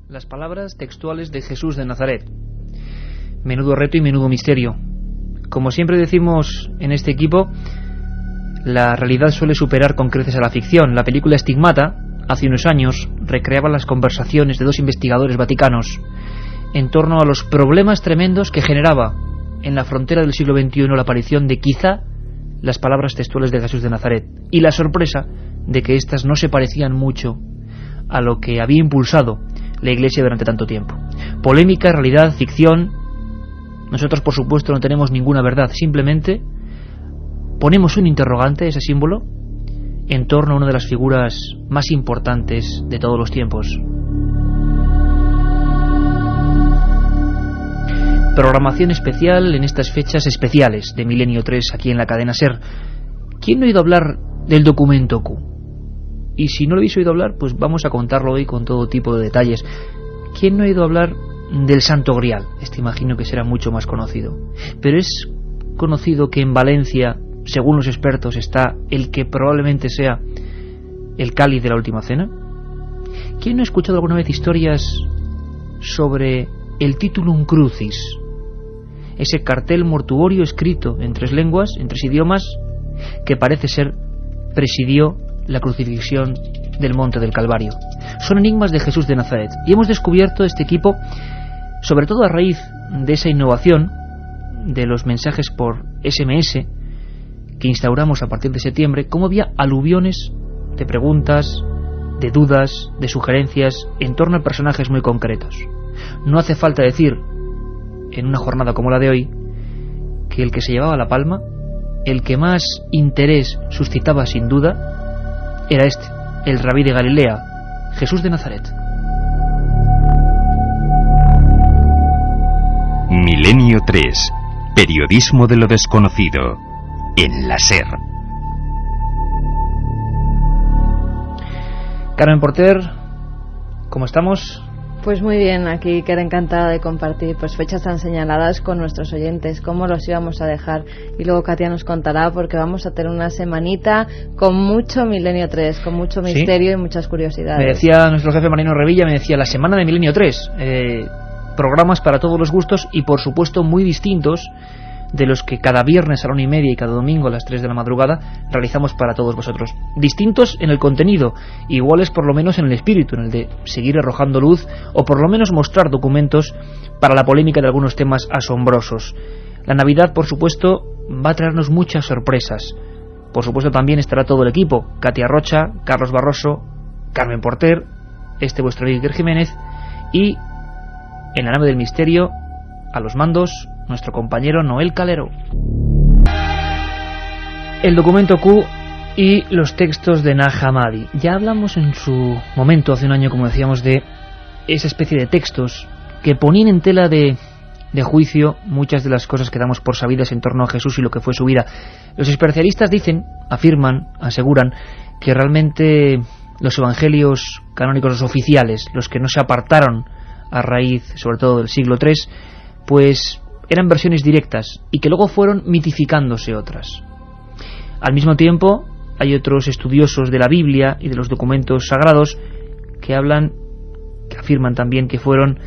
las palabras textuales de Jesús de Nazaret. Menudo reto y menudo misterio. Como siempre decimos en este equipo, la realidad suele superar con creces a la ficción. La película Stigmata, hace unos años, recreaba las conversaciones de dos investigadores vaticanos en torno a los problemas tremendos que generaba en la frontera del siglo XXI la aparición de quizá las palabras textuales de Jesús de Nazaret, y la sorpresa de que éstas no se parecían mucho a lo que había impulsado la Iglesia durante tanto tiempo. Polémica, realidad, ficción. Nosotros, por supuesto, no tenemos ninguna verdad, simplemente ponemos un interrogante, ese símbolo, en torno a una de las figuras más importantes de todos los tiempos. Programación especial en estas fechas especiales de Milenio 3 aquí en la cadena SER. ¿Quién no ha oído hablar del documento Q? Y si no lo habéis oído hablar, pues vamos a contarlo hoy con todo tipo de detalles. ¿Quién no ha oído hablar del Santo Grial? Este imagino que será mucho más conocido. Pero es conocido que en Valencia, según los expertos, está el que probablemente sea el cáliz de la última cena. ¿Quién no ha escuchado alguna vez historias sobre el Titulum Crucis? Ese cartel mortuorio escrito en 3 lenguas, en 3 idiomas, que parece ser presidió la crucifixión del Monte del Calvario. Son enigmas de Jesús de Nazaret, y hemos descubierto este equipo, sobre todo a raíz de esa innovación de los mensajes por SMS que instauramos a partir de septiembre, cómo había aluviones de preguntas, de dudas, de sugerencias en torno a personajes muy concretos. No hace falta decir, en una jornada como la de hoy, que el que se llevaba la palma, el que más interés suscitaba sin duda, era este, el rabí de Galilea, Jesús de Nazaret. Milenio 3, periodismo de lo desconocido, en la SER. Carmen Porter, ¿cómo estamos? Pues muy bien, aquí que era encantada de compartir pues fechas tan señaladas con nuestros oyentes, cómo los íbamos a dejar, y luego Katia nos contará, porque vamos a tener una semanita con mucho Milenio 3, con mucho misterio, ¿sí? Y muchas curiosidades. Me decía nuestro jefe Marino Revilla, me decía la semana de Milenio 3, programas para todos los gustos y por supuesto muy distintos de los que cada viernes a la 1:30 y cada domingo a las 3 de la madrugada realizamos para todos vosotros. Distintos en el contenido, iguales por lo menos en el espíritu, en el de seguir arrojando luz o por lo menos mostrar documentos para la polémica de algunos temas asombrosos. La Navidad, por supuesto, va a traernos muchas sorpresas. Por supuesto también estará todo el equipo: Katia Rocha, Carlos Barroso, Carmen Porter, vuestro Iker Jiménez, y en la nave del misterio, a los mandos, nuestro compañero Noel Calero. El documento Q y los textos de Nag Hammadi. Ya hablamos en su momento, hace un año, como decíamos, de esa especie de textos que ponían en tela de juicio muchas de las cosas que damos por sabidas en torno a Jesús y lo que fue su vida. Los especialistas dicen, afirman, aseguran que realmente los evangelios canónicos, los oficiales, los que no se apartaron a raíz, sobre todo, del siglo III, pues eran versiones directas y que luego fueron mitificándose otras. Al mismo tiempo, hay otros estudiosos de la Biblia y de los documentos sagrados que afirman también que fueron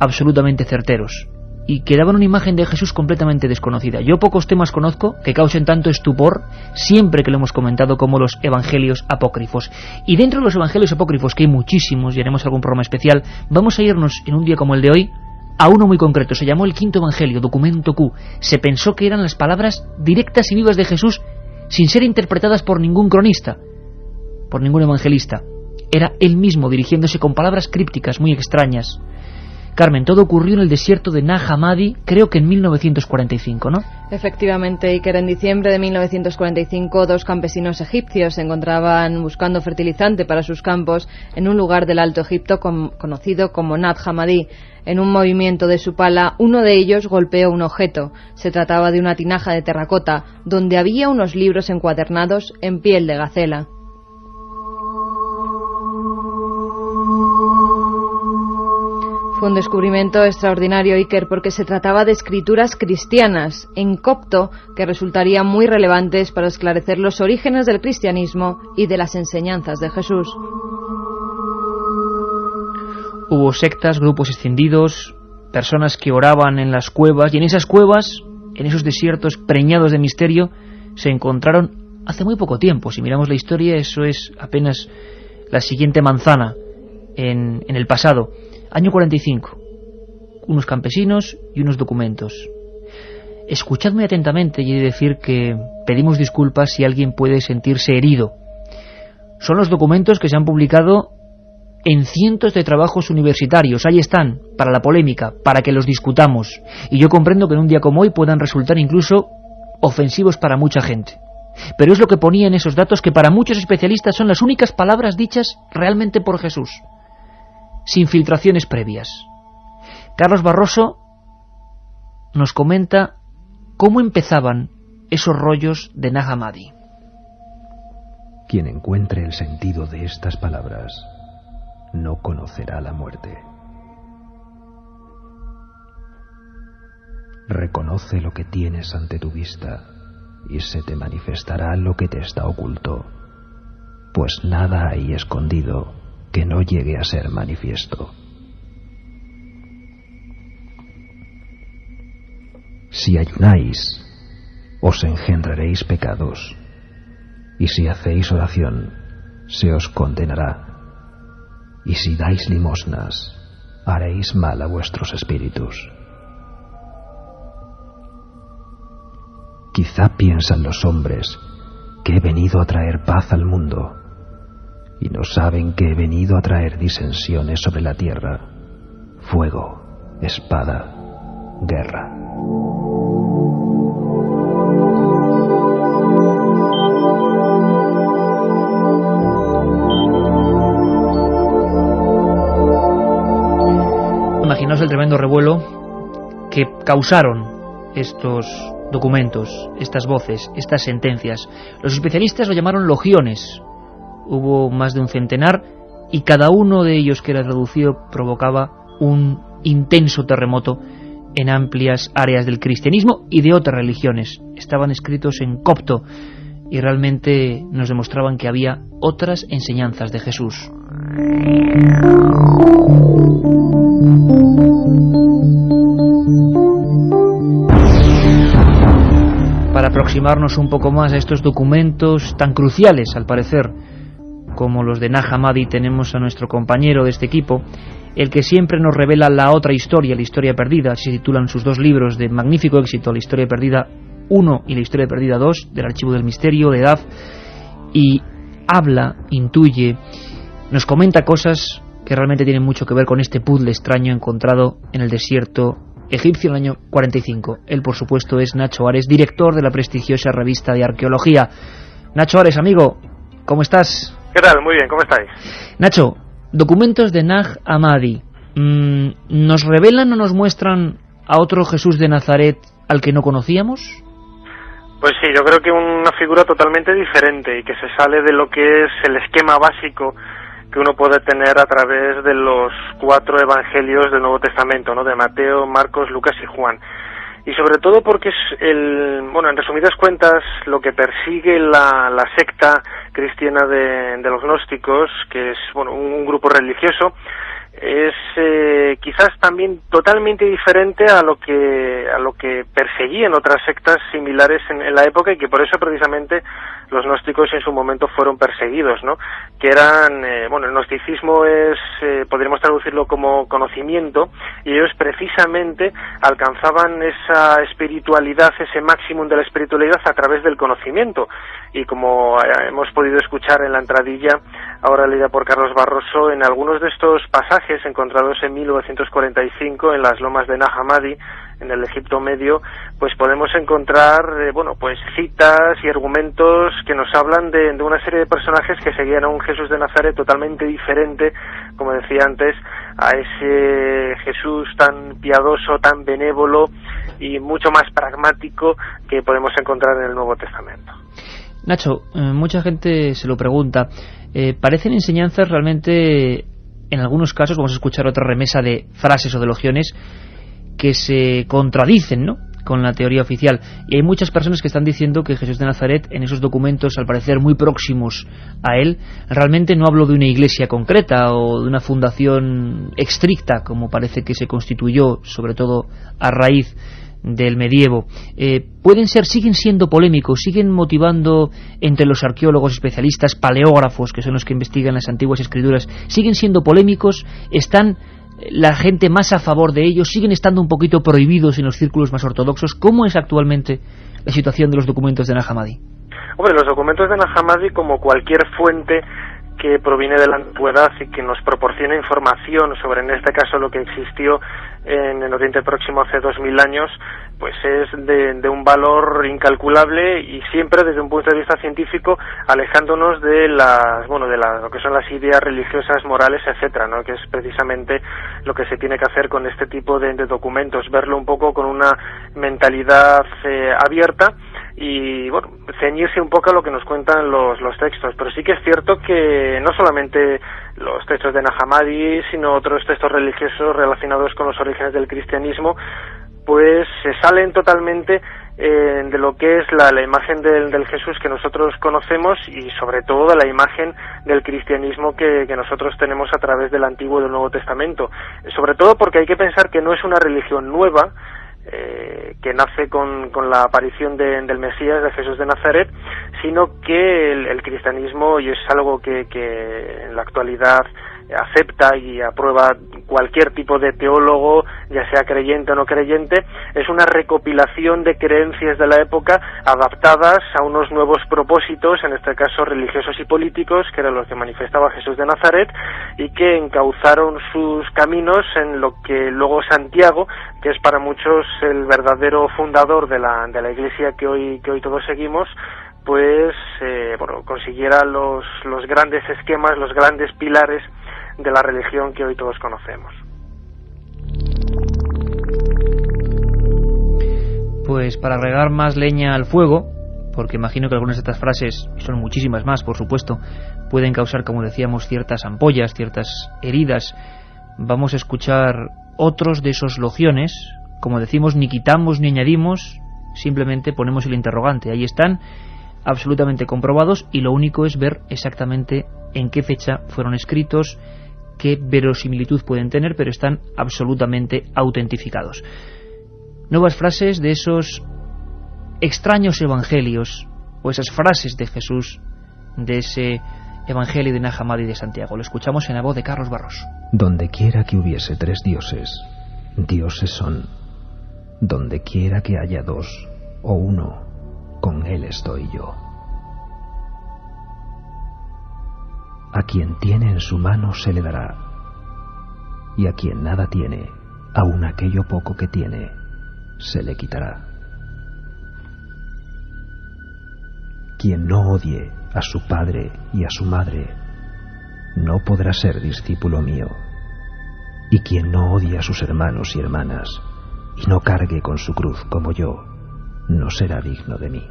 absolutamente certeros y que daban una imagen de Jesús completamente desconocida. Yo pocos temas conozco que causen tanto estupor siempre que lo hemos comentado como los evangelios apócrifos. Y dentro de los evangelios apócrifos, que hay muchísimos y haremos algún programa especial, vamos a irnos en un día como el de hoy a uno muy concreto. Se llamó el Quinto Evangelio, documento Q. Se pensó que eran las palabras directas y vivas de Jesús sin ser interpretadas por ningún cronista, por ningún evangelista. Era él mismo dirigiéndose con palabras crípticas muy extrañas. Carmen, todo ocurrió en el desierto de Nag Hammadi, creo que en 1945, ¿no? Efectivamente, Iker, en diciembre de 1945, 2 campesinos egipcios se encontraban buscando fertilizante para sus campos en un lugar del Alto Egipto conocido como Nag Hammadi. En un movimiento de su pala, uno de ellos golpeó un objeto. Se trataba de una tinaja de terracota, donde había unos libros encuadernados en piel de gacela. Fue un descubrimiento extraordinario, Iker, porque se trataba de escrituras cristianas en copto que resultarían muy relevantes para esclarecer los orígenes del cristianismo y de las enseñanzas de Jesús. hubo sectas, grupos escindidos, personas que oraban en las cuevas, y en esas cuevas, en esos desiertos preñados de misterio, se encontraron hace muy poco tiempo. Si miramos la historia, eso es apenas la siguiente manzana en el pasado. Año 45. Unos campesinos y unos documentos. Escuchadme atentamente y he de decir que pedimos disculpas si alguien puede sentirse herido. Son los documentos que se han publicado en cientos de trabajos universitarios. Ahí están, para la polémica, para que los discutamos. Y yo comprendo que en un día como hoy puedan resultar incluso ofensivos para mucha gente. Pero es lo que ponía en esos datos, que para muchos especialistas son las únicas palabras dichas realmente por Jesús, sin filtraciones previas. Carlos Barroso nos comenta cómo empezaban esos rollos de Nag Hammadi. Quien encuentre el sentido de estas palabras no conocerá la muerte. Reconoce lo que tienes ante tu vista y se te manifestará lo que te está oculto, pues nada hay escondido que no llegue a ser manifiesto. Si ayunáis, os engendraréis pecados, y si hacéis oración, se os condenará, y si dais limosnas, haréis mal a vuestros espíritus. Quizá piensan los hombres que he venido a traer paz al mundo, y no saben que he venido a traer disensiones sobre la tierra, fuego, espada, guerra. Imaginaos el tremendo revuelo que causaron estos documentos, estas voces, estas sentencias. Los especialistas lo llamaron logiones. Hubo más de un centenar y cada uno de ellos que era traducido provocaba un intenso terremoto en amplias áreas del cristianismo y de otras religiones. Estaban escritos en copto y realmente nos demostraban que había otras enseñanzas de Jesús. Para aproximarnos un poco más a estos documentos tan cruciales, al parecer, como los de Nag Hammadi, tenemos a nuestro compañero de este equipo, el que siempre nos revela la otra historia, la historia perdida. Se titulan sus dos libros de magnífico éxito, La historia perdida 1 y La historia perdida 2, del Archivo del Misterio, de Daf, y habla, intuye, nos comenta cosas que realmente tienen mucho que ver con este puzzle extraño encontrado en el desierto egipcio en el año 45. Él, por supuesto, es Nacho Ares, director de la prestigiosa revista de arqueología. Nacho Ares, amigo, ¿cómo estás? ¿Qué tal? Muy bien, ¿cómo estáis? Nacho, documentos de Nag Hammadi, ¿nos revelan o nos muestran a otro Jesús de Nazaret al que no conocíamos? Pues sí, yo creo que una figura totalmente diferente y que se sale de lo que es el esquema básico que uno puede tener a través de los 4 evangelios del Nuevo Testamento, ¿no? De Mateo, Marcos, Lucas y Juan. Y sobre todo porque es en resumidas cuentas, lo que persigue la secta cristiana de los gnósticos, que es un grupo religioso, es quizás también totalmente diferente a lo que perseguían otras sectas similares en la época, y que por eso precisamente los gnósticos en su momento fueron perseguidos, ¿no? Que eran, el gnosticismo podríamos traducirlo como conocimiento, y ellos precisamente alcanzaban esa espiritualidad, ese máximo de la espiritualidad a través del conocimiento. Y como hemos podido escuchar en la entradilla, ahora leída por Carlos Barroso, en algunos de estos pasajes encontrados en 1945 en las lomas de Nag Hammadi, en el Egipto Medio, pues podemos encontrar citas y argumentos que nos hablan de una serie de personajes que seguían a un Jesús de Nazaret totalmente diferente, como decía antes, a ese Jesús tan piadoso, tan benévolo y mucho más pragmático que podemos encontrar en el Nuevo Testamento. Nacho, mucha gente se lo pregunta. Parecen enseñanzas realmente, en algunos casos, vamos a escuchar otra remesa de frases o de logiones que se contradicen, ¿no? con la teoría oficial. Y hay muchas personas que están diciendo que Jesús de Nazaret, en esos documentos, al parecer muy próximos a él, realmente no habló de una iglesia concreta o de una fundación estricta, como parece que se constituyó, sobre todo a raíz del medievo. Siguen siendo polémicos, siguen motivando entre los arqueólogos, especialistas, paleógrafos, que son los que investigan las antiguas escrituras, siguen siendo polémicos, están la gente más a favor de ellos, siguen estando un poquito prohibidos en los círculos más ortodoxos. ¿Cómo es actualmente la situación de los documentos de Nag Hammadi? Hombre, los documentos de Nag Hammadi, como cualquier fuente que proviene de la antigüedad y que nos proporciona información sobre, en este caso, lo que existió en el Oriente Próximo hace 2000 años, pues es de un valor incalculable, y siempre desde un punto de vista científico, alejándonos de lo que son las ideas religiosas, morales, etcétera, ¿no? Que es precisamente lo que se tiene que hacer con este tipo de documentos, verlo un poco con una mentalidad abierta y, bueno, ceñirse un poco a lo que nos cuentan los textos. Pero sí que es cierto que no solamente los textos de Nag Hammadi, sino otros textos religiosos relacionados con los orígenes del cristianismo, pues se salen totalmente de lo que es la imagen del Jesús que nosotros conocemos, y sobre todo de la imagen del cristianismo que nosotros tenemos a través del Antiguo y del Nuevo Testamento. Sobre todo porque hay que pensar que no es una religión nueva, que nace con la aparición del Mesías, de Jesús de Nazaret, sino que el cristianismo, y es algo que en la actualidad acepta y aprueba cualquier tipo de teólogo, ya sea creyente o no creyente, es una recopilación de creencias de la época adaptadas a unos nuevos propósitos, en este caso religiosos y políticos, que eran los que manifestaba Jesús de Nazaret, y que encauzaron sus caminos en lo que luego Santiago, que es para muchos el verdadero fundador de la Iglesia que hoy todos seguimos, pues consiguiera los grandes esquemas, los grandes pilares de la religión que hoy todos conocemos. Pues para agregar más leña al fuego, porque imagino que algunas de estas frases, y son muchísimas más, por supuesto, pueden causar, como decíamos, ciertas ampollas, ciertas heridas, vamos a escuchar otros de esos logiones. Como decimos, ni quitamos ni añadimos, simplemente ponemos el interrogante. Ahí están, absolutamente comprobados, y lo único es ver exactamente en qué fecha fueron escritos, qué verosimilitud pueden tener, pero están absolutamente autentificados. Nuevas frases de esos extraños evangelios, o esas frases de Jesús, de ese evangelio de Nag Hammadi de Santiago. Lo escuchamos en la voz de Carlos Barros. Donde quiera que hubiese 3 dioses, dioses son. Donde quiera que haya 2 o 1, con él estoy yo. A quien tiene en su mano se le dará, y a quien nada tiene, aun aquello poco que tiene, se le quitará. Quien no odie a su padre y a su madre, no podrá ser discípulo mío. Y quien no odie a sus hermanos y hermanas, y no cargue con su cruz como yo, no será digno de mí.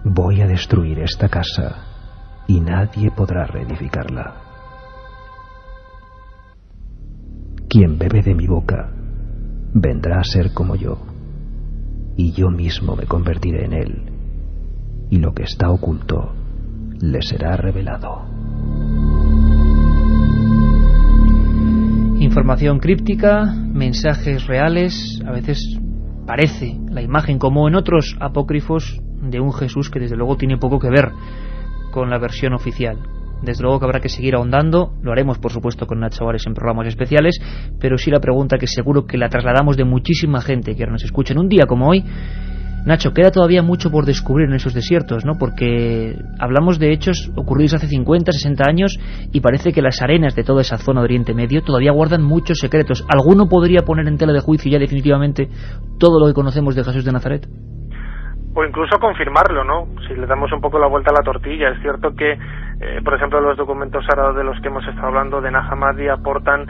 Voy a destruir esta casa, y nadie podrá reedificarla. Quien bebe de mi boca, vendrá a ser como yo, y yo mismo me convertiré en él, y lo que está oculto le será revelado. Información críptica, mensajes reales, a veces parece la imagen, como en otros apócrifos, de un Jesús que desde luego tiene poco que ver con la versión oficial. Desde luego que habrá que seguir ahondando, lo haremos por supuesto con Nacho Ares en programas especiales, pero sí la pregunta que seguro que la trasladamos de muchísima gente que ahora nos escucha en un día como hoy. Nacho, queda todavía mucho por descubrir en esos desiertos, ¿no? Porque hablamos de hechos ocurridos hace 50, 60 años y parece que las arenas de toda esa zona de Oriente Medio todavía guardan muchos secretos. ¿Alguno podría poner en tela de juicio ya definitivamente todo lo que conocemos de Jesús de Nazaret? O incluso confirmarlo, ¿no? Si le damos un poco la vuelta a la tortilla. Es cierto que, por ejemplo, los documentos ahora de los que hemos estado hablando de Nag Hammadi aportan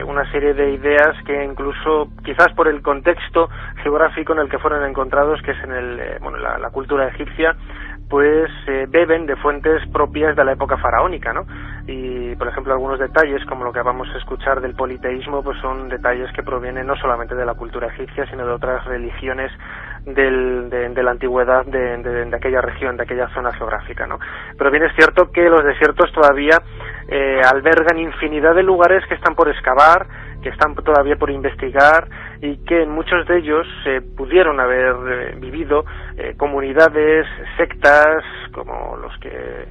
una serie de ideas que incluso, quizás por el contexto geográfico en el que fueron encontrados, que es en la cultura egipcia, pues beben de fuentes propias de la época faraónica, ¿no? Y, por ejemplo, algunos detalles, como lo que vamos a escuchar del politeísmo, pues son detalles que provienen no solamente de la cultura egipcia, sino de otras religiones de la antigüedad de aquella región, de aquella zona geográfica, ¿no? Pero bien es cierto que los desiertos todavía albergan infinidad de lugares que están por excavar, que están todavía por investigar, y que en muchos de ellos pudieron haber vivido comunidades, sectas, como los que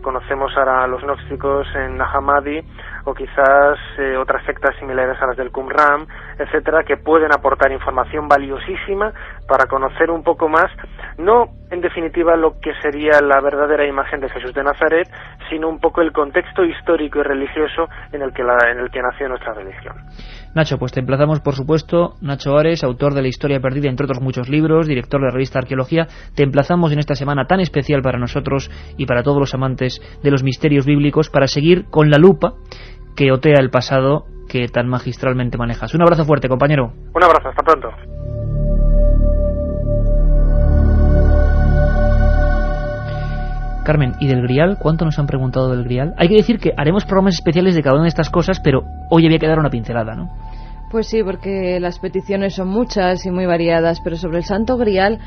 conocemos ahora los gnósticos en Nag Hammadi, o quizás otras sectas similares a las del Qumran, etcétera, que pueden aportar información valiosísima para conocer un poco más, no en definitiva lo que sería la verdadera imagen de Jesús de Nazaret, sino un poco el contexto histórico y religioso en el que nació nuestra religión. Nacho, pues te emplazamos, por supuesto. Nacho Ares, autor de La Historia Perdida, entre otros muchos libros, director de la revista Arqueología. Te emplazamos en esta semana tan especial para nosotros y para todos los amantes de los misterios bíblicos, para seguir con la lupa que otea el pasado que tan magistralmente manejas. Un abrazo fuerte, compañero. Un abrazo, hasta pronto. Carmen, ¿y del Grial? ¿Cuánto nos han preguntado del Grial? Hay que decir que haremos programas especiales de cada una de estas cosas, pero hoy había que dar una pincelada, ¿no? Pues sí, porque las peticiones son muchas y muy variadas, pero sobre el Santo Grial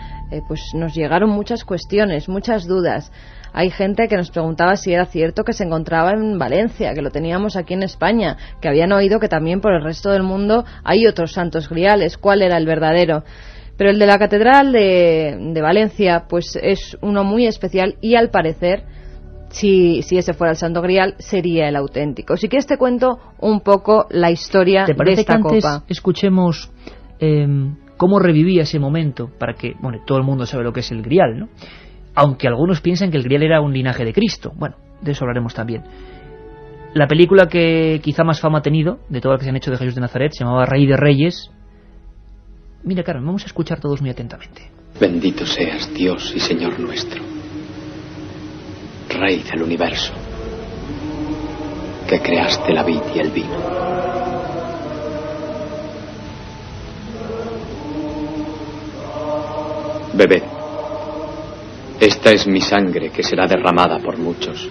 pues nos llegaron muchas cuestiones, muchas dudas. Hay gente que nos preguntaba si era cierto que se encontraba en Valencia, que lo teníamos aquí en España, que habían oído que también por el resto del mundo hay otros santos griales. ¿Cuál era el verdadero? Pero el de la Catedral de Valencia pues es uno muy especial, y al parecer, si ese fuera el Santo Grial, sería el auténtico. Si quieres te cuento un poco la historia de esta copa. ¿Te parece que antes escuchemos cómo revivía ese momento? Para que, bueno, todo el mundo sabe lo que es el Grial, ¿no? Aunque algunos piensan que el Grial era un linaje de Cristo. Bueno, de eso hablaremos también. La película que quizá más fama ha tenido, de todas las que se han hecho de Jesús de Nazaret, se llamaba Rey de Reyes. Mira, Carmen, vamos a escuchar todos muy atentamente. Bendito seas, Dios y Señor nuestro, Rey del universo, que creaste la vid y el vino. Bebed. Esta es mi sangre que será derramada por muchos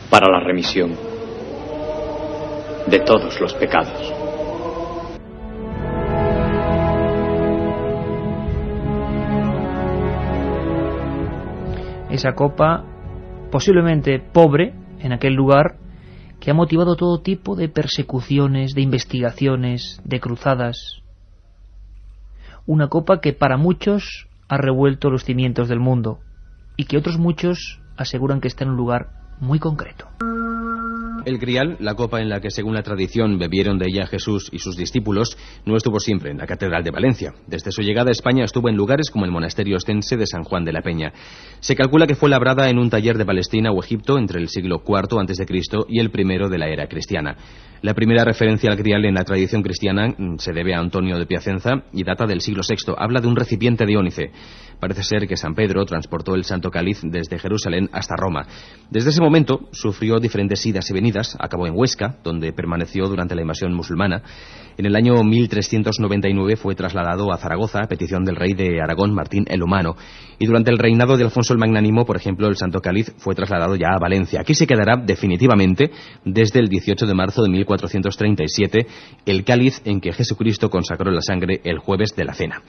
para la remisión de todos los pecados. Esa copa, posiblemente pobre en aquel lugar, que ha motivado todo tipo de persecuciones, de investigaciones, de cruzadas. Una copa que para muchos ha revuelto los cimientos del mundo, y que otros muchos aseguran que está en un lugar muy concreto. El Grial, la copa en la que según la tradición bebieron de ella Jesús y sus discípulos, no estuvo siempre en la Catedral de Valencia. Desde su llegada a España estuvo en lugares como el monasterio ostense de San Juan de la Peña. Se calcula que fue labrada en un taller de Palestina o Egipto entre el siglo IV a.C. y el I de la era cristiana. La primera referencia al Grial en la tradición cristiana se debe a Antonio de Piacenza y data del siglo VI. Habla de un recipiente de ónice. Parece ser que San Pedro transportó el Santo Cáliz desde Jerusalén hasta Roma. Desde ese momento sufrió diferentes idas y venidas. Acabó en Huesca, donde permaneció durante la invasión musulmana. En el año 1399 fue trasladado a Zaragoza a petición del rey de Aragón, Martín el Humano. Y durante el reinado de Alfonso el Magnánimo, por ejemplo, el Santo Cáliz fue trasladado ya a Valencia. Aquí se quedará definitivamente desde el 18 de marzo de 1437, el cáliz en que Jesucristo consagró la sangre el jueves de la cena.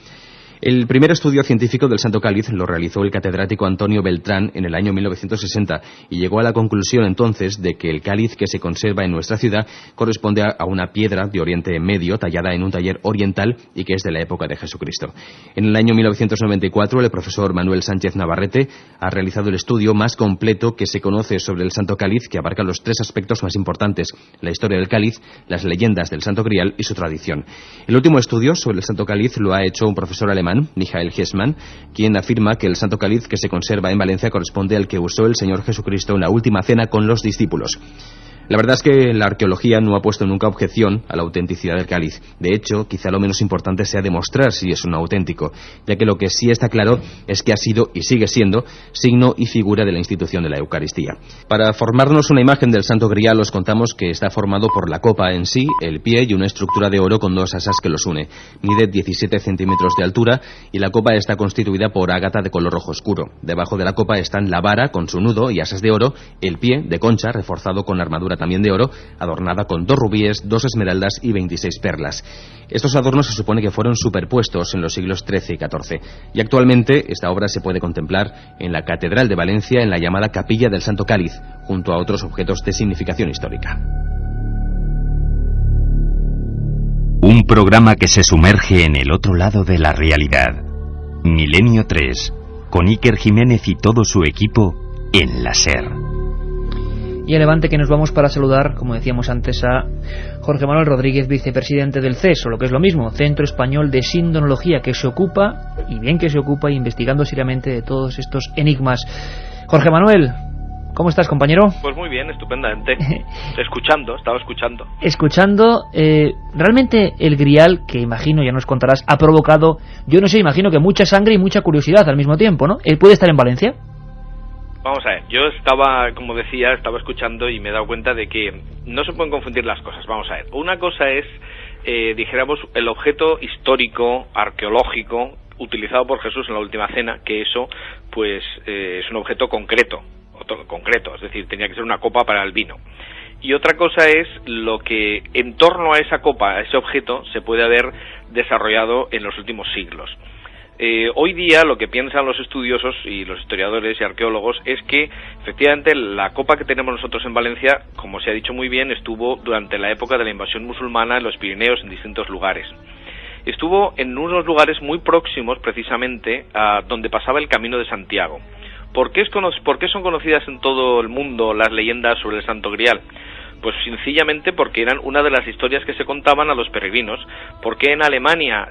El primer estudio científico del Santo Cáliz lo realizó el catedrático Antonio Beltrán en el año 1960 y llegó a la conclusión entonces de que el cáliz que se conserva en nuestra ciudad corresponde a una piedra de Oriente Medio tallada en un taller oriental y que es de la época de Jesucristo. En el año 1994 el profesor Manuel Sánchez Navarrete ha realizado el estudio más completo que se conoce sobre el Santo Cáliz, que abarca los tres aspectos más importantes: la historia del cáliz, las leyendas del Santo Grial y su tradición. El último estudio sobre el Santo Cáliz lo ha hecho un profesor alemán, Michael Hessmann, quien afirma que el Santo Cáliz que se conserva en Valencia corresponde al que usó el Señor Jesucristo en la última cena con los discípulos. La verdad es que la arqueología no ha puesto nunca objeción a la autenticidad del cáliz. De hecho, quizá lo menos importante sea demostrar si es un auténtico, ya que lo que sí está claro es que ha sido y sigue siendo signo y figura de la institución de la Eucaristía. Para formarnos una imagen del Santo Grial os contamos que está formado por la copa en sí, el pie y una estructura de oro con dos asas que los une. Mide 17 centímetros de altura y la copa está constituida por ágata de color rojo oscuro. Debajo de la copa están la vara con su nudo y asas de oro, el pie de concha reforzado con armadura también de oro, adornada con 2 rubíes, 2 esmeraldas y 26 perlas. Estos adornos se supone que fueron superpuestos en los siglos XIII y XIV, y actualmente esta obra se puede contemplar en la Catedral de Valencia, en la llamada Capilla del Santo Cáliz, junto a otros objetos de significación histórica. Un programa que se sumerge en el otro lado de la realidad. Milenio 3, con Iker Jiménez y todo su equipo en la SER. Y a Levante que nos vamos para saludar, como decíamos antes, a Jorge Manuel Rodríguez, vicepresidente del CES, o lo que es lo mismo, Centro Español de Sindonología, que se ocupa, y bien que se ocupa, investigando seriamente de todos estos enigmas. Jorge Manuel, ¿cómo estás, compañero? Pues muy bien, estupendamente. Estaba escuchando. Escuchando, realmente el Grial, que imagino, ya nos contarás, ha provocado, yo no sé, imagino que mucha sangre y mucha curiosidad al mismo tiempo, ¿no? ¿Puede estar en Valencia? Vamos a ver, yo estaba escuchando y me he dado cuenta de que no se pueden confundir las cosas. Vamos a ver, una cosa es, dijéramos, el objeto histórico, arqueológico, utilizado por Jesús en la última cena, que eso, pues, es un objeto concreto, es decir, tenía que ser una copa para el vino. Y otra cosa es lo que en torno a esa copa, a ese objeto, se puede haber desarrollado en los últimos siglos. Hoy día lo que piensan los estudiosos y los historiadores y arqueólogos es que efectivamente la copa que tenemos nosotros en Valencia, como se ha dicho muy bien, estuvo durante la época de la invasión musulmana en los Pirineos, en distintos lugares. Estuvo en unos lugares muy próximos precisamente a donde pasaba el Camino de Santiago. ¿Por qué son conocidas en todo el mundo las leyendas sobre el Santo Grial? Pues sencillamente porque eran una de las historias que se contaban a los peregrinos. ¿Por qué en Alemania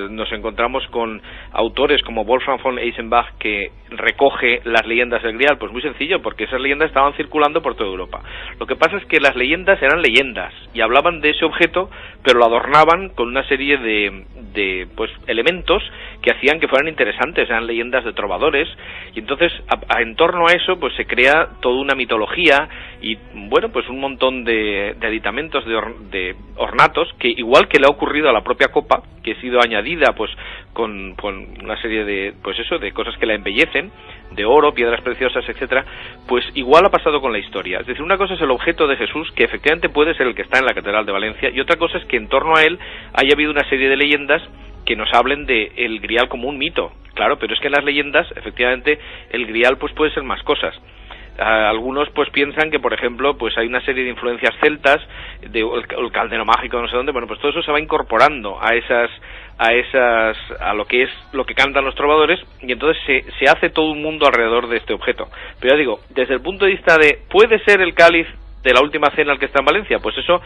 nos encontramos con autores como Wolfgang von Eisenbach que recoge las leyendas del Grial? Pues muy sencillo, porque esas leyendas estaban circulando por toda Europa. Lo que pasa es que las leyendas eran leyendas y hablaban de ese objeto, pero lo adornaban con una serie de elementos que hacían que fueran interesantes. Eran leyendas de trovadores y entonces en torno a eso pues se crea toda una mitología y bueno, pues un montón de aditamentos, de ornatos, que igual que le ha ocurrido a la propia copa, que ha sido añadida pues con una serie de cosas que la embellecen, de oro, piedras preciosas, etcétera, pues igual ha pasado con la historia. Es decir, una cosa es el objeto de Jesús, que efectivamente puede ser el que está en la Catedral de Valencia, y otra cosa es que en torno a él haya habido una serie de leyendas que nos hablen de el Grial como un mito. Claro, pero es que en las leyendas, efectivamente, el Grial pues puede ser más cosas. Algunos pues piensan que, por ejemplo, pues hay una serie de influencias celtas, el caldero mágico, no sé dónde. Bueno, pues todo eso se va incorporando a lo que es lo que cantan los trovadores, y entonces se hace todo un mundo alrededor de este objeto. Pero ya digo, desde el punto de vista de ¿puede ser el cáliz de la última cena el que está en Valencia? Pues eso,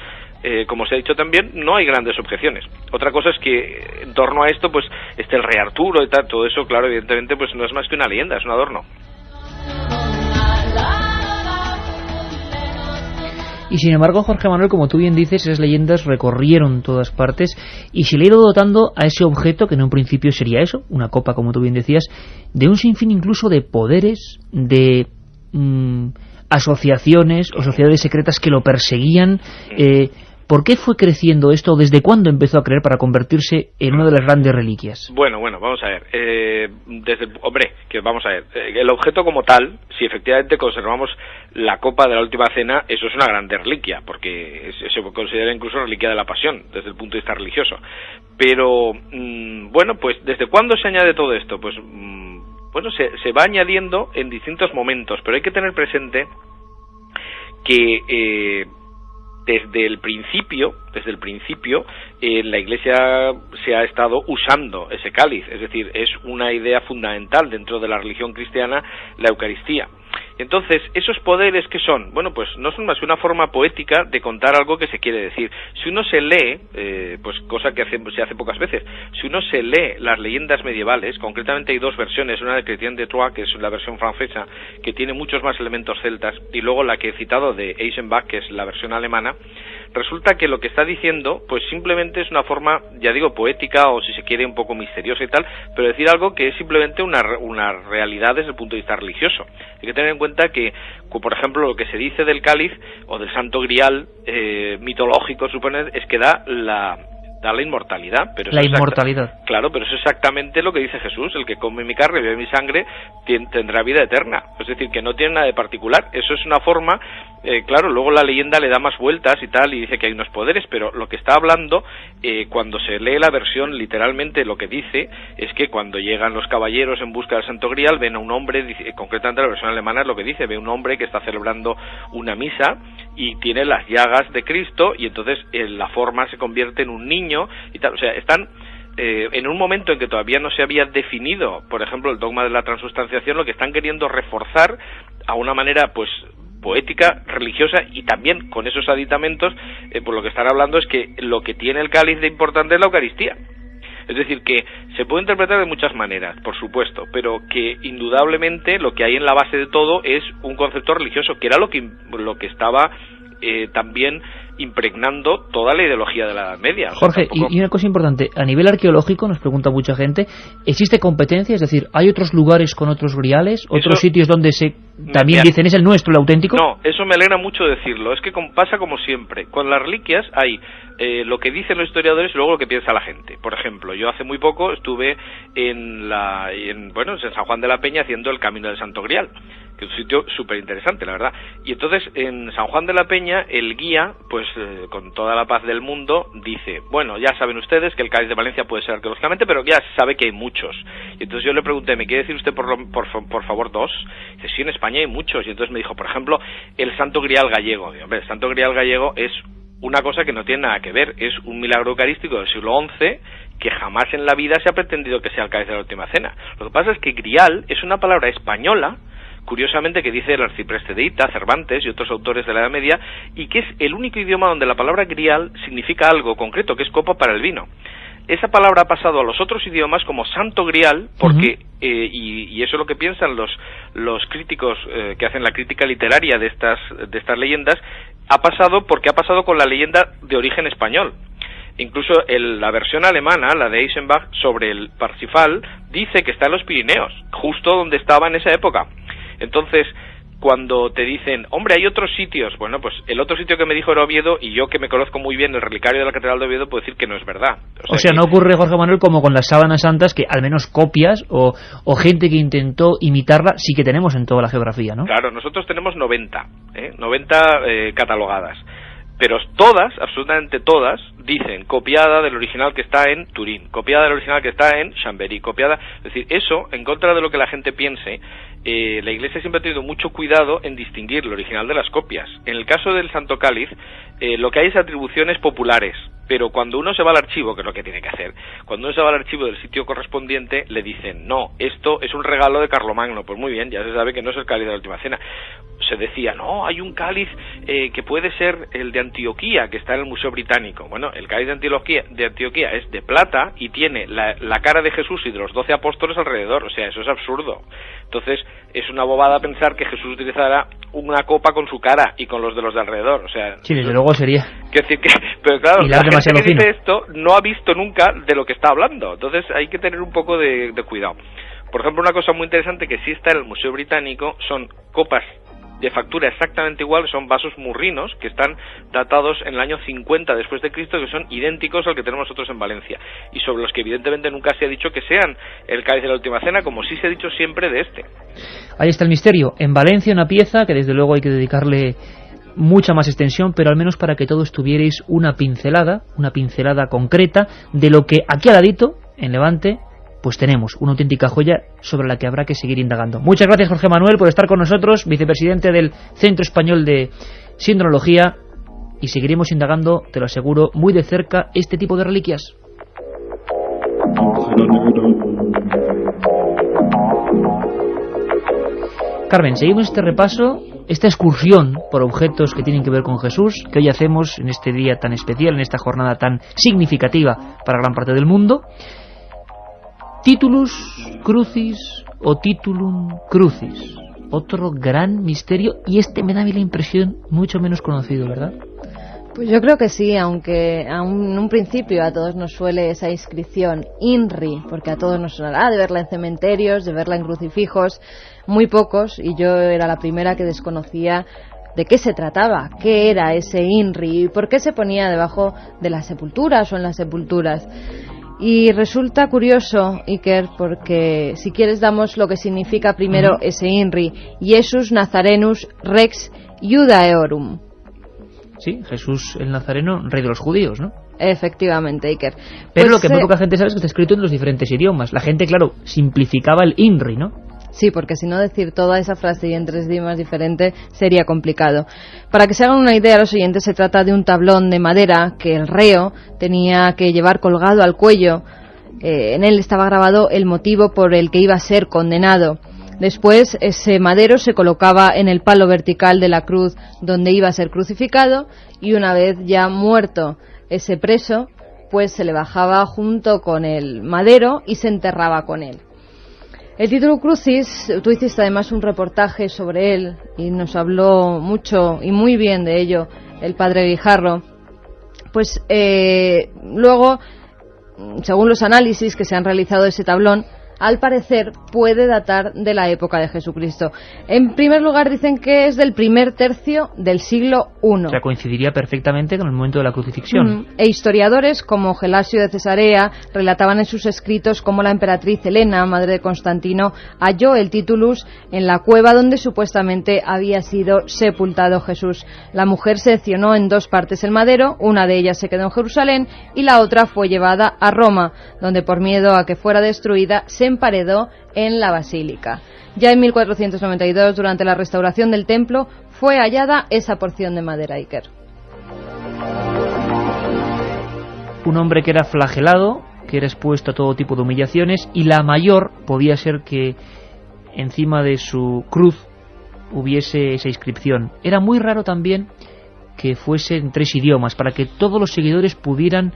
como se ha dicho también, no hay grandes objeciones. Otra cosa es que en torno a esto pues esté el rey Arturo y tal, todo eso, claro, evidentemente pues no es más que una leyenda, es un adorno. Y sin embargo, Jorge Manuel, como tú bien dices, esas leyendas recorrieron todas partes y se le ha ido dotando a ese objeto, que en un principio sería eso, una copa, como tú bien decías, de un sinfín incluso de poderes, de asociaciones o sociedades secretas que lo perseguían. ¿Por qué fue creciendo esto? ¿Desde cuándo empezó a crecer para convertirse en una de las grandes reliquias? Bueno, vamos a ver. Vamos a ver. El objeto como tal, si efectivamente conservamos la copa de la última cena, eso es una grande reliquia, porque se considera incluso reliquia de la pasión, desde el punto de vista religioso. Pero, pues, ¿desde cuándo se añade todo esto? Pues, se va añadiendo en distintos momentos, pero hay que tener presente que desde el principio en la Iglesia se ha estado usando ese cáliz, es decir, es una idea fundamental dentro de la religión cristiana, la Eucaristía. Entonces, ¿esos poderes qué son? Bueno, pues no son más que una forma poética de contar algo que se quiere decir. Si uno se lee, pues cosa que se hace pocas veces, si uno se lee las leyendas medievales, concretamente hay dos versiones, una de Chrétien de Troyes, que es la versión francesa, que tiene muchos más elementos celtas, y luego la que he citado de Eichenbach, que es la versión alemana, resulta que lo que está diciendo, pues simplemente es una forma, ya digo, poética, o si se quiere un poco misteriosa y tal, pero decir algo que es simplemente una realidad desde el punto de vista religioso. Hay que tener en cuenta que, por ejemplo, lo que se dice del cáliz o del santo grial mitológico, supone, es que da la inmortalidad. Pero la inmortalidad. Claro, pero eso es exactamente lo que dice Jesús: el que come mi carne y bebe mi sangre tendrá vida eterna. Es decir, que no tiene nada de particular. Eso es una forma, claro, luego la leyenda le da más vueltas y tal, y dice que hay unos poderes, pero lo que está hablando, cuando se lee la versión, literalmente lo que dice es que cuando llegan los caballeros en busca del santo grial, ven a un hombre, concretamente la versión alemana es lo que dice, ve un hombre que está celebrando una misa y tiene las llagas de Cristo, y entonces la forma se convierte en un niño y tal. O sea, están en un momento en que todavía no se había definido, por ejemplo, el dogma de la transustanciación, lo que están queriendo reforzar a una manera, pues, poética, religiosa, y también con esos aditamentos, por lo que están hablando es que lo que tiene el cáliz de importante es la Eucaristía. Es decir, que se puede interpretar de muchas maneras, por supuesto, pero que indudablemente lo que hay en la base de todo es un concepto religioso, que era lo que estaba también impregnando toda la ideología de la Edad Media. Jorge, y una cosa importante, a nivel arqueológico, nos pregunta mucha gente, ¿existe competencia? Es decir, ¿hay otros lugares con otros griales? ¿Otros sitios donde también dicen es el nuestro, el auténtico? No, eso me alegra mucho decirlo. Es que pasa como siempre. Con las reliquias hay lo que dicen los historiadores y luego lo que piensa la gente. Por ejemplo, yo hace muy poco estuve en San Juan de la Peña haciendo el Camino del Santo Grial, que es un sitio súper interesante, la verdad. Y entonces, en San Juan de la Peña, el guía, pues con toda la paz del mundo, dice, bueno, ya saben ustedes que el cáliz de Valencia puede ser arqueológicamente, pero ya se sabe que hay muchos. Y entonces yo le pregunté, ¿me quiere decir usted por favor dos? Dice, sí, en España hay muchos. Y entonces me dijo, por ejemplo, el Santo Grial gallego. Digo, hombre, el Santo Grial gallego es una cosa que no tiene nada que ver, es un milagro eucarístico del siglo XI que jamás en la vida se ha pretendido que sea el cáliz de la última cena. Lo que pasa es que grial es una palabra española, curiosamente, que dice el arcipreste de Hita, Cervantes y otros autores de la Edad Media, y que es el único idioma donde la palabra grial significa algo concreto, que es copa para el vino. Esa palabra ha pasado a los otros idiomas como santo grial, porque, y eso es lo que piensan los críticos que hacen la crítica literaria de estas leyendas, ha pasado porque ha pasado con la leyenda de origen español. Incluso la versión alemana, la de Eichenbach, sobre el Parsifal, dice que está en los Pirineos, justo donde estaba en esa época. Entonces, cuando te dicen, hombre, hay otros sitios, bueno, pues el otro sitio que me dijo era Oviedo, y yo que me conozco muy bien el relicario de la Catedral de Oviedo puedo decir que no es verdad. O sea, no ocurre, Jorge Manuel, como con las sábanas santas, que al menos copias o gente que intentó imitarla sí que tenemos en toda la geografía, ¿no? Claro, nosotros tenemos 90 catalogadas. Pero todas, absolutamente todas, dicen copiada del original que está en Turín, copiada del original que está en Chambéry, copiada... Es decir, eso, en contra de lo que la gente piense, la Iglesia siempre ha tenido mucho cuidado en distinguir lo original de las copias. En el caso del Santo Cáliz, lo que hay es atribuciones populares, pero cuando uno se va al archivo, que es lo que tiene que hacer, cuando uno se va al archivo del sitio correspondiente, le dicen, no, esto es un regalo de Carlomagno. Pues muy bien, ya se sabe que no es el cáliz de la última cena. Se decía, no, hay un cáliz que puede ser el de Antioquía, que está en el Museo Británico. Bueno, el cáliz de Antioquía es de plata y tiene la cara de Jesús y de los 12 apóstoles alrededor. O sea, eso es absurdo. Entonces, es una bobada pensar que Jesús utilizará una copa con su cara y con los de alrededor. O sea, sí, desde luego sería. Pero claro, la gente que dice esto no ha visto nunca de lo que está hablando. Entonces, hay que tener un poco de cuidado. Por ejemplo, una cosa muy interesante que sí está en el Museo Británico son copas de factura exactamente igual, son vasos murrinos que están datados en el año 50 después de Cristo, que son idénticos al que tenemos nosotros en Valencia, y sobre los que evidentemente nunca se ha dicho que sean el cáliz de la última cena, como sí se ha dicho siempre de este. Ahí está el misterio. En Valencia, una pieza que desde luego hay que dedicarle mucha más extensión, pero al menos para que todos tuvierais una pincelada concreta de lo que aquí al ladito, en Levante, pues tenemos una auténtica joya sobre la que habrá que seguir indagando. Muchas gracias, Jorge Manuel, por estar con nosotros, vicepresidente del Centro Español de Sindronología, y seguiremos indagando, te lo aseguro, muy de cerca este tipo de reliquias. Carmen, seguimos este repaso, esta excursión por objetos que tienen que ver con Jesús, que hoy hacemos en este día tan especial, en esta jornada tan significativa para gran parte del mundo. Titulus Crucis o Titulum Crucis, otro gran misterio, y este me da a mí la impresión mucho menos conocido, ¿verdad? Pues yo creo que sí, aunque en un principio a todos nos suele esa inscripción INRI, porque a todos nos sonará de verla en cementerios, de verla en crucifijos, muy pocos, y yo era la primera que desconocía de qué se trataba, qué era ese INRI y por qué se ponía debajo de las sepulturas o en las sepulturas. Y resulta curioso, Iker, porque si quieres damos lo que significa primero ese INRI, Iesus Nazarenus Rex Judaeorum. Sí, Jesús el Nazareno, rey de los judíos, ¿no? Efectivamente, Iker. Pero Pues, lo que muy poca gente sabe es que está escrito en los diferentes idiomas. La gente, claro, simplificaba el INRI, ¿no? Sí, porque si no decir toda esa frase y en 3 idiomas diferentes sería complicado. Para que se hagan una idea los oyentes, se trata de un tablón de madera que el reo tenía que llevar colgado al cuello. En él estaba grabado el motivo por el que iba a ser condenado. Después ese madero se colocaba en el palo vertical de la cruz donde iba a ser crucificado, y una vez ya muerto ese preso, pues se le bajaba junto con el madero y se enterraba con él. El título Crucis, tú hiciste además un reportaje sobre él y nos habló mucho y muy bien de ello el padre Guijarro. Pues luego, según los análisis que se han realizado de ese tablón, al parecer puede datar de la época de Jesucristo. En primer lugar dicen que es del primer tercio del siglo I. O sea, coincidiría perfectamente con el momento de la crucifixión. E historiadores como Gelasio de Cesarea relataban en sus escritos cómo la emperatriz Helena, madre de Constantino, halló el titulus en la cueva donde supuestamente había sido sepultado Jesús. La mujer seccionó en 2 partes el madero, una de ellas se quedó en Jerusalén y la otra fue llevada a Roma, donde por miedo a que fuera destruida se emparedó en la basílica. Ya en 1492, durante la restauración del templo, fue hallada esa porción de madera, Iker. Un hombre que era flagelado, que era expuesto a todo tipo de humillaciones, y la mayor podía ser que encima de su cruz hubiese esa inscripción. Era muy raro también que fuese en 3 idiomas, para que todos los seguidores pudieran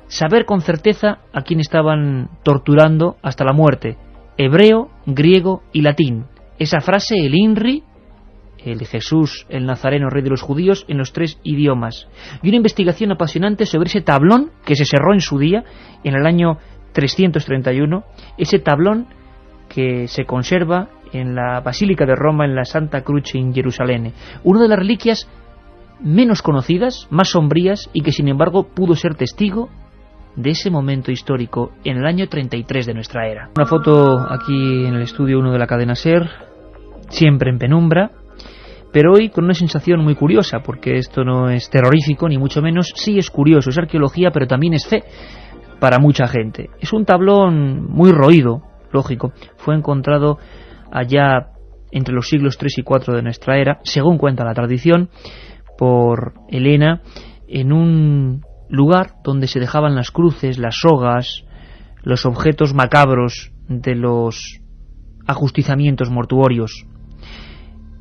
saber con certeza a quién estaban torturando hasta la muerte: hebreo, griego y latín. Esa frase, el INRI, el Jesús, el Nazareno, rey de los judíos, en los 3 idiomas. Y una investigación apasionante sobre ese tablón que se cerró en su día, en el año 331, ese tablón que se conserva en la Basílica de Roma, en la Santa Croce en Jerusalén. Una de las reliquias menos conocidas, más sombrías, y que sin embargo pudo ser testigo de ese momento histórico en el año 33 de nuestra era. Una foto aquí en el estudio 1 de la cadena SER, siempre en penumbra, pero hoy con una sensación muy curiosa, porque esto no es terrorífico ni mucho menos, sí es curioso, es arqueología, pero también es fe para mucha gente. Es un tablón muy roído, lógico, fue encontrado allá entre los siglos 3 y 4 de nuestra era, según cuenta la tradición, por Helena, en un lugar donde se dejaban las cruces, las sogas, los objetos macabros de los ajustizamientos mortuorios.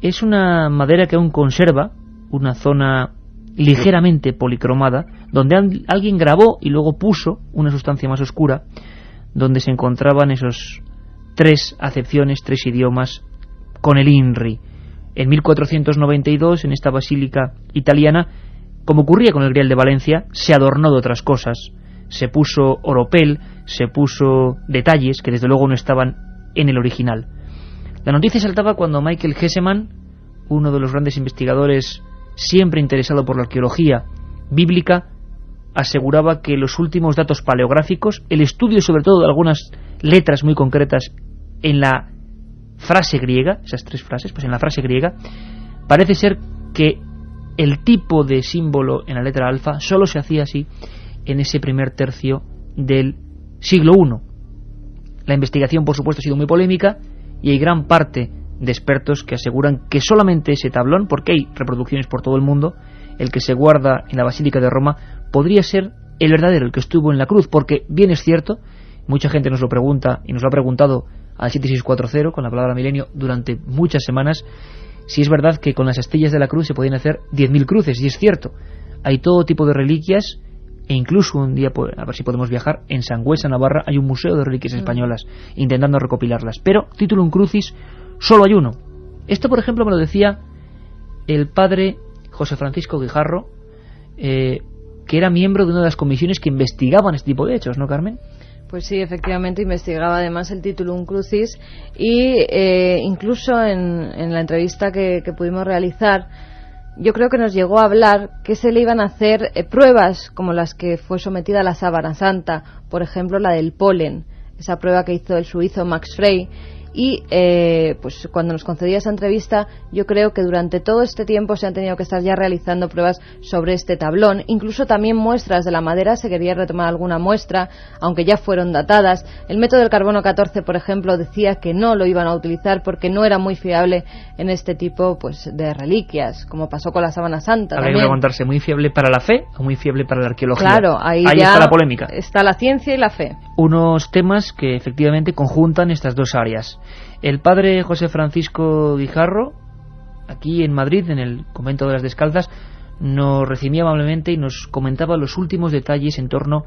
Es una madera que aún conserva una zona ligeramente policromada, donde alguien grabó y luego puso una sustancia más oscura, donde se encontraban esos 3 acepciones, 3 idiomas con el INRI. En 1492, en esta basílica italiana, como ocurría con el Grial de Valencia, se adornó de otras cosas. Se puso oropel, se puso detalles que desde luego no estaban en el original. La noticia saltaba cuando Michael Hesemann, uno de los grandes investigadores siempre interesado por la arqueología bíblica, aseguraba que los últimos datos paleográficos, el estudio sobre todo de algunas letras muy concretas en la frase griega, esas 3 frases, pues en la frase griega, parece ser que el tipo de símbolo en la letra alfa solo se hacía así en ese primer tercio del siglo I. La investigación, por supuesto, ha sido muy polémica y hay gran parte de expertos que aseguran que solamente ese tablón, porque hay reproducciones por todo el mundo, el que se guarda en la Basílica de Roma, podría ser el verdadero, el que estuvo en la cruz, porque bien es cierto, mucha gente nos lo pregunta y nos lo ha preguntado al 7640 con la palabra milenio durante muchas semanas si es verdad que con las astillas de la cruz se podían hacer 10.000 cruces, y es cierto. Hay todo tipo de reliquias, e incluso un día, a ver si podemos viajar, en Sangüesa, Navarra, hay un museo de reliquias españolas intentando recopilarlas. Pero Titulum Crucis solo hay uno. Esto, por ejemplo, me lo decía el padre José Francisco Guijarro, que era miembro de una de las comisiones que investigaban este tipo de hechos, ¿no, Carmen? Pues sí, efectivamente investigaba además el Titulum Crucis y incluso en la entrevista que pudimos realizar, yo creo que nos llegó a hablar que se le iban a hacer pruebas como las que fue sometida a la sábana santa, por ejemplo la del polen, esa prueba que hizo el suizo Max Frey. Y pues cuando nos concedía esa entrevista, yo creo que durante todo este tiempo se han tenido que estar ya realizando pruebas sobre este tablón, incluso también muestras de la madera. Se quería retomar alguna muestra, aunque ya fueron datadas. El método del carbono 14, por ejemplo, decía que no lo iban a utilizar porque no era muy fiable en este tipo pues de reliquias, como pasó con la sábana santa. Habría que preguntarse, ¿muy fiable para la fe o muy fiable para la arqueología? Claro, ahí ya está la polémica. Está la ciencia y la fe. Unos temas que efectivamente conjuntan estas dos áreas. El padre José Francisco Guijarro, aquí en Madrid, en el convento de las Descalzas, nos recibía amablemente y nos comentaba los últimos detalles en torno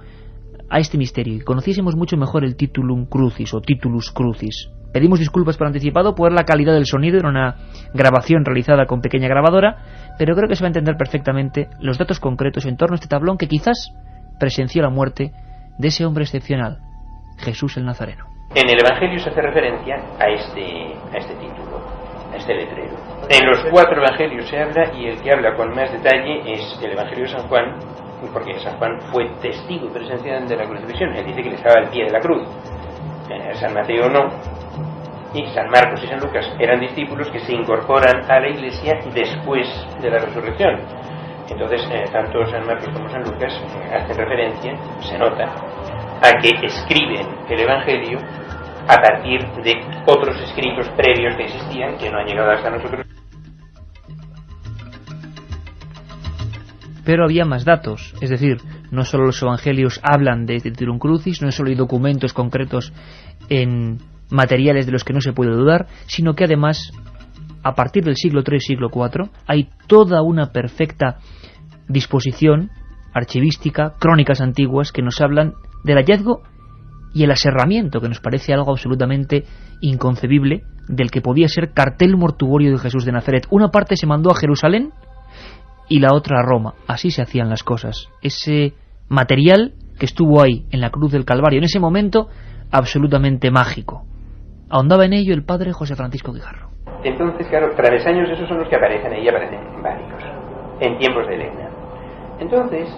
a este misterio, y conociésemos mucho mejor el Titulum Crucis o Titulus Crucis. Pedimos disculpas por anticipado por la calidad del sonido, era una grabación realizada con pequeña grabadora, pero creo que se va a entender perfectamente los datos concretos en torno a este tablón que quizás presenció la muerte de ese hombre excepcional, Jesús el Nazareno. En el Evangelio se hace referencia a este título, a este letrero. En los 4 Evangelios se habla, y el que habla con más detalle es el Evangelio de San Juan, porque San Juan fue testigo presencial de la crucifixión. Él dice que le estaba al pie de la cruz. San Mateo no, y San Marcos y San Lucas eran discípulos que se incorporan a la Iglesia después de la resurrección. Entonces, tanto San Marcos como San Lucas hacen referencia, se nota, a que escriben el Evangelio a partir de otros escritos previos que existían, que no han llegado hasta nosotros. Pero había más datos, es decir, no solo los evangelios hablan de Titulum Crucis, no solo hay documentos concretos en materiales de los que no se puede dudar, sino que además, a partir del siglo III, siglo IV, hay toda una perfecta disposición archivística, crónicas antiguas que nos hablan del hallazgo y el aserramiento, que nos parece algo absolutamente inconcebible, del que podía ser cartel mortuorio de Jesús de Nazaret. Una parte se mandó a Jerusalén y la otra a Roma. Así se hacían las cosas. Ese material que estuvo ahí, en la cruz del Calvario, en ese momento absolutamente mágico. Ahondaba en ello el padre José Francisco Guijarro. Entonces, claro, travesaños esos son los que aparecen ahí, aparecen varios, en tiempos de Elena. Entonces,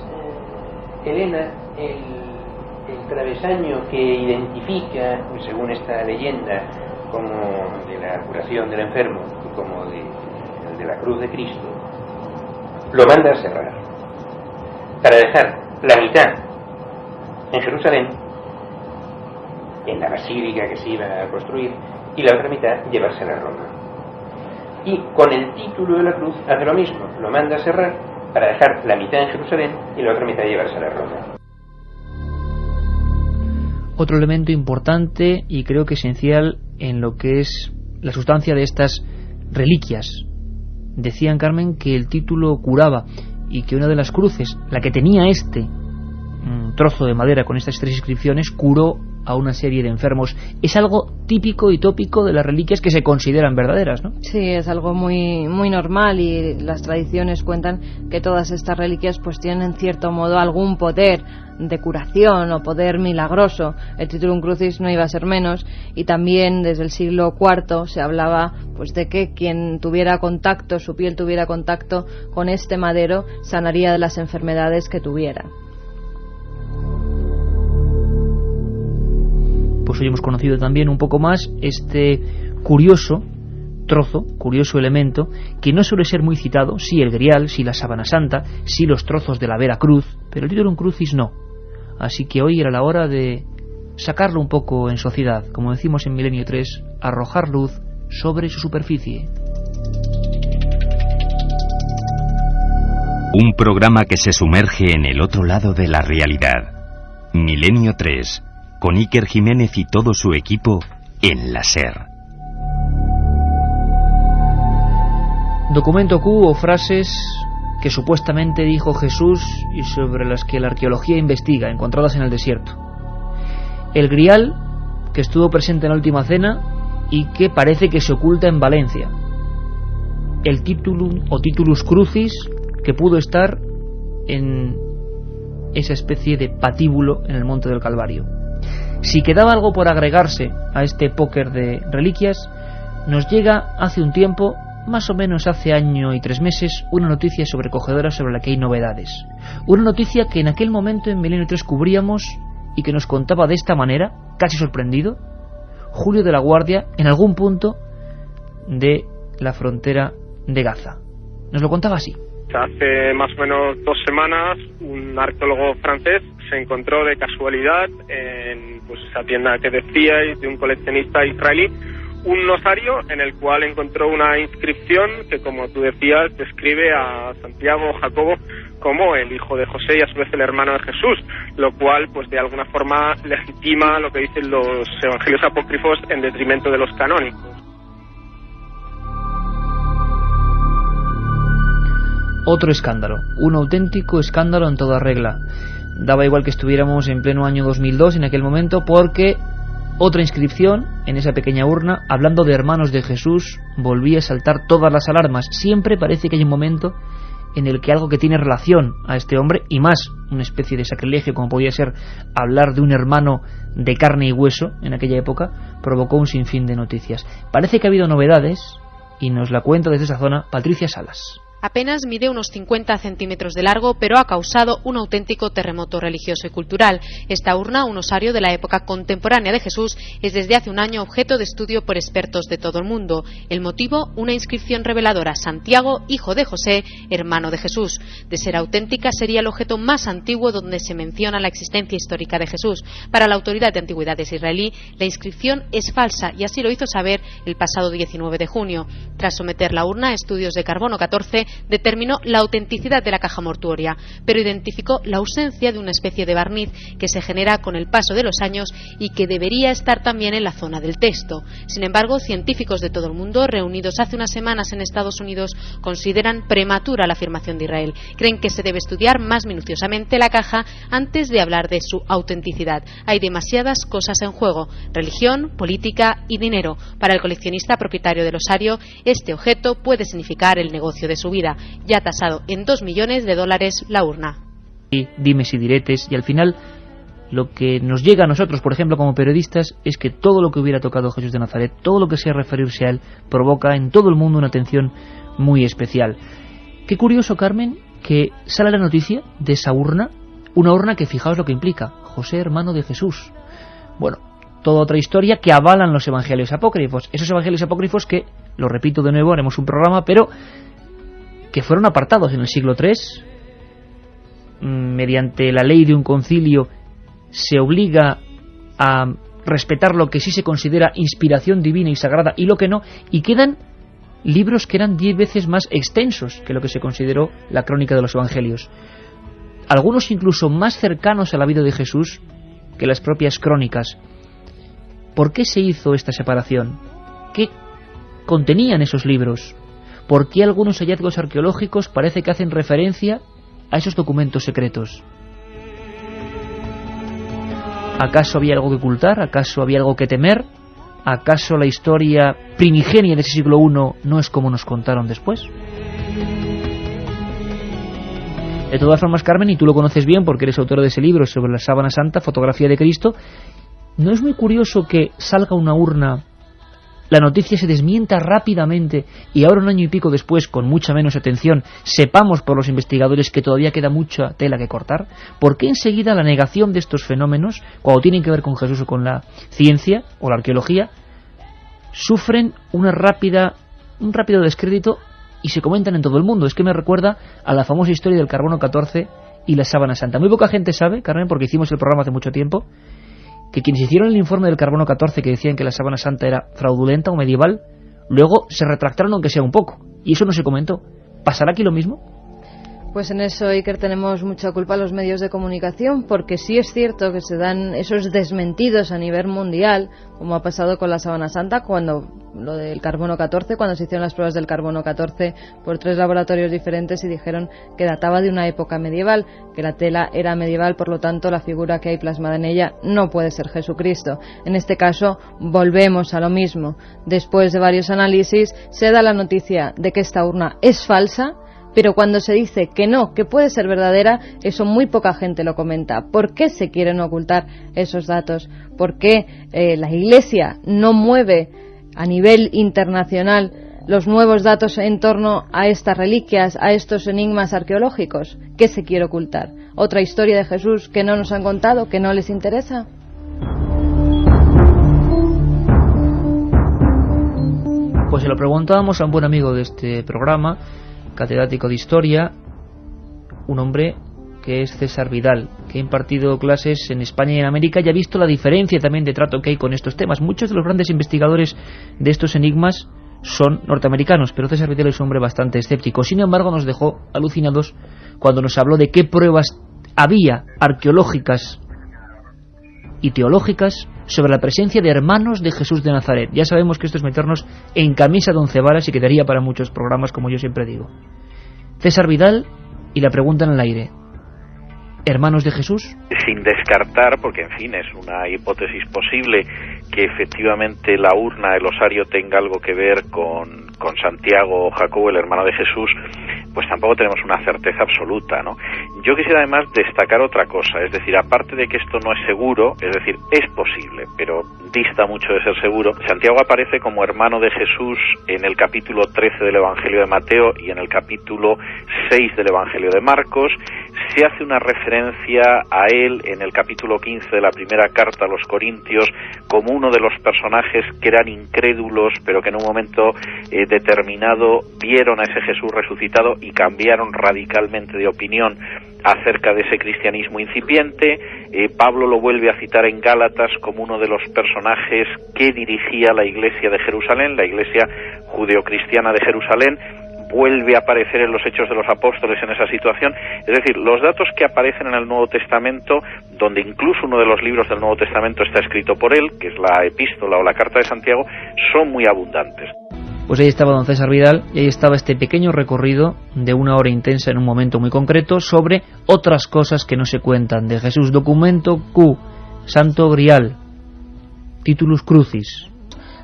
Elena, el travesaño que identifica, según esta leyenda, como de la curación del enfermo y como de la cruz de Cristo, lo manda a cerrar para dejar la mitad en Jerusalén, en la basílica que se iba a construir, y la otra mitad llevársela a Roma. Y con el título de la cruz hace lo mismo, lo manda a cerrar para dejar la mitad en Jerusalén y la otra mitad llevársela a Roma. Otro elemento importante y creo que esencial en lo que es la sustancia de estas reliquias. Decían, Carmen, que el título curaba y que una de las cruces, la que tenía un trozo de madera con estas 3 inscripciones, curó a una serie de enfermos. Es algo típico y tópico de las reliquias que se consideran verdaderas, ¿no? Sí, es algo muy, muy normal, y las tradiciones cuentan que todas estas reliquias pues tienen en cierto modo algún poder de curación o poder milagroso. El Titulum Crucis no iba a ser menos, y también desde el siglo IV se hablaba pues de que quien tuviera contacto, su piel tuviera contacto con este madero, sanaría de las enfermedades que tuviera. Pues hoy hemos conocido también un poco más este curioso trozo, curioso elemento, que no suele ser muy citado, sí el grial, sí la sábana santa, sí los trozos de la Vera Cruz, pero el Titulum Crucis no. Así que hoy era la hora de sacarlo un poco en sociedad, como decimos en Milenio 3, arrojar luz sobre su superficie. Un programa que se sumerge en el otro lado de la realidad. Milenio 3, con Iker Jiménez y todo su equipo en la SER. Documento Q o frases que supuestamente dijo Jesús y sobre las que la arqueología investiga, encontradas en el desierto. El Grial, que estuvo presente en la última cena y que parece que se oculta en Valencia. El Titulum o Titulus Crucis, que pudo estar en esa especie de patíbulo en el monte del Calvario. Si quedaba algo por agregarse a este póker de reliquias, nos llega hace un tiempo, más o menos hace año y 3 meses, una noticia sobrecogedora sobre la que hay novedades. Una noticia que en aquel momento en Milenio 3 cubríamos y que nos contaba de esta manera, casi sorprendido, Julio de la Guardia en algún punto de la frontera de Gaza. Nos lo contaba así. Hace más o menos 2 semanas un arqueólogo francés se encontró de casualidad en esa tienda que decíais de un coleccionista israelí un osario en el cual encontró una inscripción que, como tú decías, describe a Santiago o Jacobo como el hijo de José y a su vez el hermano de Jesús, lo cual pues de alguna forma legitima lo que dicen los evangelios apócrifos en detrimento de los canónicos. Otro escándalo, un auténtico escándalo en toda regla. Daba igual que estuviéramos en pleno año 2002 en aquel momento, porque otra inscripción en esa pequeña urna, hablando de hermanos de Jesús, volvía a saltar todas las alarmas. Siempre parece que hay un momento en el que algo que tiene relación a este hombre, y más una especie de sacrilegio como podía ser hablar de un hermano de carne y hueso en aquella época, provocó un sinfín de noticias. Parece que ha habido novedades y nos la cuenta desde esa zona Patricia Salas. Apenas mide unos 50 centímetros de largo, pero ha causado un auténtico terremoto religioso y cultural. Esta urna, un osario de la época contemporánea de Jesús, es desde hace un año objeto de estudio por expertos de todo el mundo. El motivo, una inscripción reveladora: Santiago, hijo de José, hermano de Jesús. De ser auténtica, sería el objeto más antiguo donde se menciona la existencia histórica de Jesús. Para la Autoridad de Antigüedades israelí, la inscripción es falsa, y así lo hizo saber el pasado 19 de junio. Tras someter la urna a estudios de carbono 14, determinó la autenticidad de la caja mortuoria, pero identificó la ausencia de una especie de barniz que se genera con el paso de los años y que debería estar también en la zona del texto. Sin embargo, científicos de todo el mundo, reunidos hace unas semanas en Estados Unidos, consideran prematura la afirmación de Israel. Creen que se debe estudiar más minuciosamente la caja antes de hablar de su autenticidad. Hay demasiadas cosas en juego: religión, política y dinero. Para el coleccionista propietario del osario, este objeto puede significar el negocio de su vida. Ya tasado en $2 millones la urna. Y dimes y diretes, y al final lo que nos llega a nosotros, por ejemplo, como periodistas, es que todo lo que hubiera tocado Jesús de Nazaret, todo lo que sea referirse a él, provoca en todo el mundo una atención muy especial. Qué curioso, Carmen, que sale la noticia de esa urna, una urna que, fijaos lo que implica: José, hermano de Jesús. Bueno, toda otra historia que avalan los evangelios apócrifos. Esos evangelios apócrifos que, lo repito de nuevo, haremos un programa, pero que fueron apartados en el siglo III, mediante la ley de un concilio se obliga a respetar lo que sí se considera inspiración divina y sagrada y lo que no, y quedan libros que eran 10 veces más extensos que lo que se consideró la crónica de los evangelios, algunos incluso más cercanos a la vida de Jesús que las propias crónicas. ¿Por qué se hizo esta separación? ¿Qué contenían esos libros? ¿Por qué algunos hallazgos arqueológicos parece que hacen referencia a esos documentos secretos? ¿Acaso había algo que ocultar? ¿Acaso había algo que temer? ¿Acaso la historia primigenia de ese siglo I no es como nos contaron después? De todas formas, Carmen, y tú lo conoces bien porque eres autora de ese libro sobre la sábana santa, fotografía de Cristo, ¿no es muy curioso que salga una urna, la noticia se desmienta rápidamente y ahora, un año y pico después, con mucha menos atención, sepamos por los investigadores que todavía queda mucha tela que cortar? ¿Por qué enseguida la negación de estos fenómenos, cuando tienen que ver con Jesús o con la ciencia o la arqueología, sufren un rápido descrédito y se comentan en todo el mundo? Es que me recuerda a la famosa historia del carbono 14 y la sábana santa. Muy poca gente sabe, Carmen, porque hicimos el programa hace mucho tiempo, que quienes hicieron el informe del carbono 14 que decían que la sábana santa era fraudulenta o medieval, luego se retractaron aunque sea un poco, y eso no se comentó. ¿Pasará aquí lo mismo? Pues en eso, Iker, tenemos mucha culpa los medios de comunicación, porque sí es cierto que se dan esos desmentidos a nivel mundial, como ha pasado con la Sábana Santa, cuando lo del carbono 14, cuando se hicieron las pruebas del carbono 14 por 3 laboratorios diferentes y dijeron que databa de una época medieval, que la tela era medieval, por lo tanto la figura que hay plasmada en ella no puede ser Jesucristo. En este caso volvemos a lo mismo. Después de varios análisis se da la noticia de que esta urna es falsa, pero cuando se dice que no, que puede ser verdadera, eso muy poca gente lo comenta. ¿Por qué se quieren ocultar esos datos? ¿Por qué la Iglesia no mueve a nivel internacional los nuevos datos en torno a estas reliquias, a estos enigmas arqueológicos? ¿Qué se quiere ocultar? ¿Otra historia de Jesús que no nos han contado, que no les interesa? Pues se lo preguntábamos a un buen amigo de este programa, catedrático de Historia, un hombre que es César Vidal, que ha impartido clases en España y en América y ha visto la diferencia también de trato que hay con estos temas. Muchos de los grandes investigadores de estos enigmas son norteamericanos, pero César Vidal es un hombre bastante escéptico. Sin embargo, nos dejó alucinados cuando nos habló de qué pruebas había arqueológicas y teológicas sobre la presencia de hermanos de Jesús de Nazaret. Ya sabemos que esto es meternos en camisa de 11 varas y quedaría para muchos programas, como yo siempre digo. César Vidal, y la pregunta en el aire: ¿hermanos de Jesús? Sin descartar, porque en fin es una hipótesis posible, que efectivamente la urna, el osario, tenga algo que ver con Santiago o Jacobo, el hermano de Jesús, pues tampoco tenemos una certeza absoluta, ¿no? Yo quisiera además destacar otra cosa, es decir, aparte de que esto no es seguro, es decir, es posible, pero dista mucho de ser seguro. Santiago aparece como hermano de Jesús en el capítulo 13 del Evangelio de Mateo y en el capítulo 6 del Evangelio de Marcos. Se hace una referencia a él en el capítulo 15 de la primera carta a los Corintios como uno de los personajes que eran incrédulos, pero que en un momento determinado vieron a ese Jesús resucitado y cambiaron radicalmente de opinión acerca de ese cristianismo incipiente. Pablo lo vuelve a citar en Gálatas como uno de los personajes que dirigía la iglesia de Jerusalén, la iglesia judeocristiana de Jerusalén. Vuelve a aparecer en los Hechos de los Apóstoles en esa situación. Es decir, los datos que aparecen en el Nuevo Testamento, donde incluso uno de los libros del Nuevo Testamento está escrito por él, que es la Epístola o la Carta de Santiago, son muy abundantes. Pues ahí estaba don César Vidal y ahí estaba este pequeño recorrido de 1 hora intensa en un momento muy concreto sobre otras cosas que no se cuentan de Jesús. Documento Q, Santo Grial, Titulus Crucis.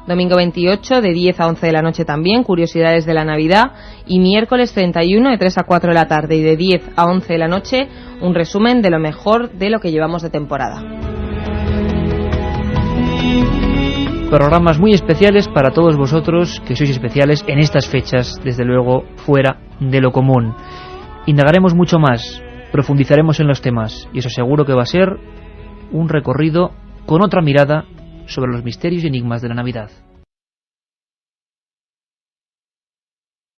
Domingo 28 de 10 a 11 de la noche también, curiosidades de la Navidad, y miércoles 31 de 3 a 4 de la tarde y de 10 a 11 de la noche un resumen de lo mejor de lo que llevamos de temporada. Programas muy especiales para todos vosotros que sois especiales en estas fechas, desde luego fuera de lo común. Indagaremos mucho más, profundizaremos en los temas y eso seguro que va a ser un recorrido con otra mirada sobre los misterios y enigmas de la Navidad.